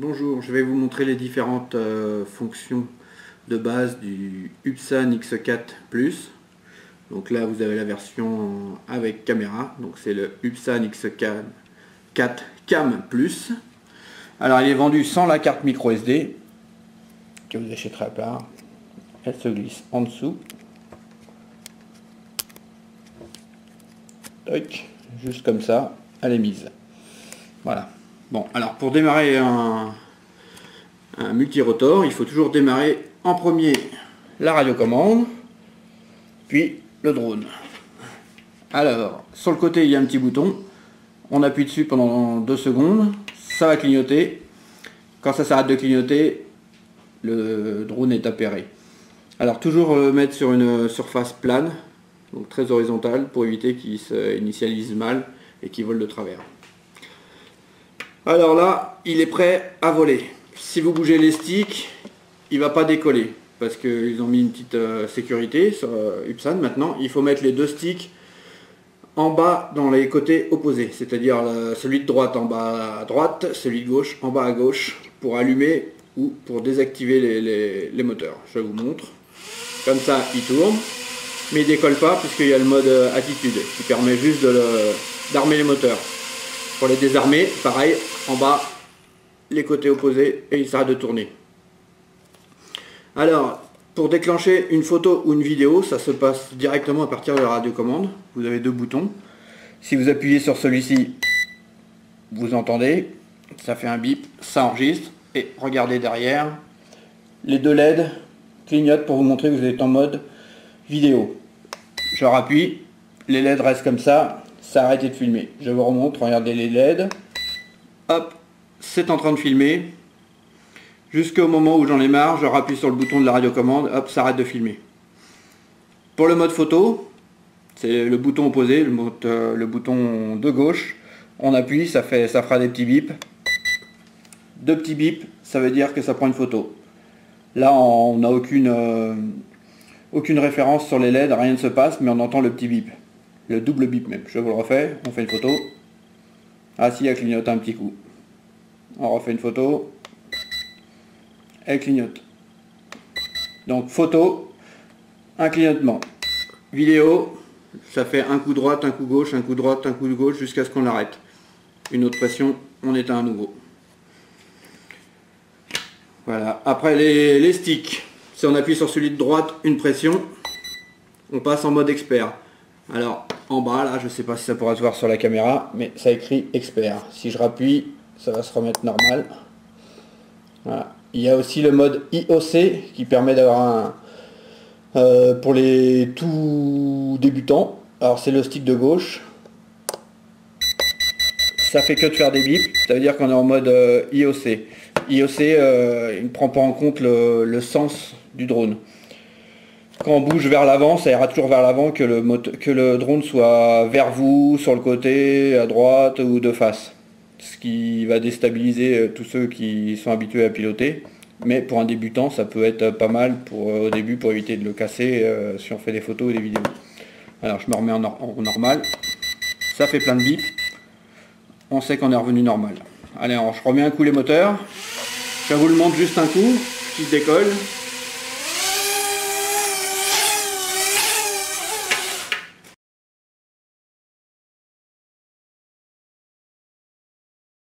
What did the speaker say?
Bonjour, je vais vous montrer les différentes fonctions de base du Upsan X4 Plus. Donc là vous avez la version avec caméra, donc c'est le Upsan X4 Cam Plus. Alors il est vendu sans la carte micro SD, que vous achèterez à part. Elle se glisse en dessous. Toc, juste comme ça, elle est mise. Voilà. Bon, alors pour démarrer un multirotor, il faut toujours démarrer en premier la radiocommande, puis le drone. Alors, sur le côté, il y a un petit bouton. On appuie dessus pendant 2 secondes. Ça va clignoter. Quand ça s'arrête de clignoter, le drone est appairé. Alors, toujours le mettre sur une surface plane, donc très horizontale, pour éviter qu'il s'initialise mal et qu'il vole de travers. Alors là, il est prêt à voler. Si vous bougez les sticks, il ne va pas décoller parce qu'ils ont mis une petite sécurité sur Upsan. Maintenant, il faut mettre les 2 sticks en bas dans les côtés opposés, c'est-à-dire celui de droite en bas à droite, celui de gauche en bas à gauche, pour allumer ou pour désactiver les moteurs. Je vous montre. Comme ça, il tourne, mais il ne décolle pas puisqu'il y a le mode attitude qui permet juste d'armer les moteurs. Pour les désarmer, pareil, en bas, les côtés opposés, et il s'arrête de tourner. Alors, pour déclencher une photo ou une vidéo, ça se passe directement à partir de la radiocommande. Vous avez 2 boutons. Si vous appuyez sur celui-ci, vous entendez, ça fait un bip, ça enregistre, et regardez derrière, les 2 LED clignotent pour vous montrer que vous êtes en mode vidéo. Je rappuie, les LED restent comme ça a arrêté de filmer. Je vous remontre, regardez les LED. Hop, c'est en train de filmer. Jusqu'au moment où j'en ai marre, je rappuie sur le bouton de la radiocommande, hop, ça arrête de filmer. Pour le mode photo, c'est le bouton opposé, le bouton de gauche. On appuie, ça fera des petits bips. 2 petits bips, ça veut dire que ça prend une photo. Là, on n'a aucune référence sur les LED, rien ne se passe, mais on entend le petit bip. Le double bip même. Je vous le refais, on fait une photo. Ah si, elle clignote un petit coup. On refait une photo. Elle clignote. Donc photo, un clignotement. Vidéo, ça fait un coup droite, un coup gauche, un coup droite, un coup de gauche jusqu'à ce qu'on l'arrête. Une autre pression, on éteint à nouveau. Voilà. Après les sticks, si on appuie sur celui de droite, une pression, on passe en mode expert. Alors en bas là, je ne sais pas si ça pourra se voir sur la caméra, mais ça écrit expert. Si je rappuie, ça va se remettre normal. Voilà. Il y a aussi le mode IOC qui permet d'avoir pour les tout débutants. Alors c'est le stick de gauche. Ça fait que de faire des bips, ça veut dire qu'on est en mode IOC. IOC, il ne prend pas en compte le sens du drone. Quand on bouge vers l'avant, ça ira toujours vers l'avant, que le drone soit vers vous, sur le côté, à droite ou de face. Ce qui va déstabiliser tous ceux qui sont habitués à piloter. Mais pour un débutant, ça peut être pas mal au début pour éviter de le casser si on fait des photos ou des vidéos. Alors je me remets en normal. Ça fait plein de bips. On sait qu'on est revenu normal. Allez, alors je remets un coup les moteurs. Je vous le montre juste un coup, qui se décolle.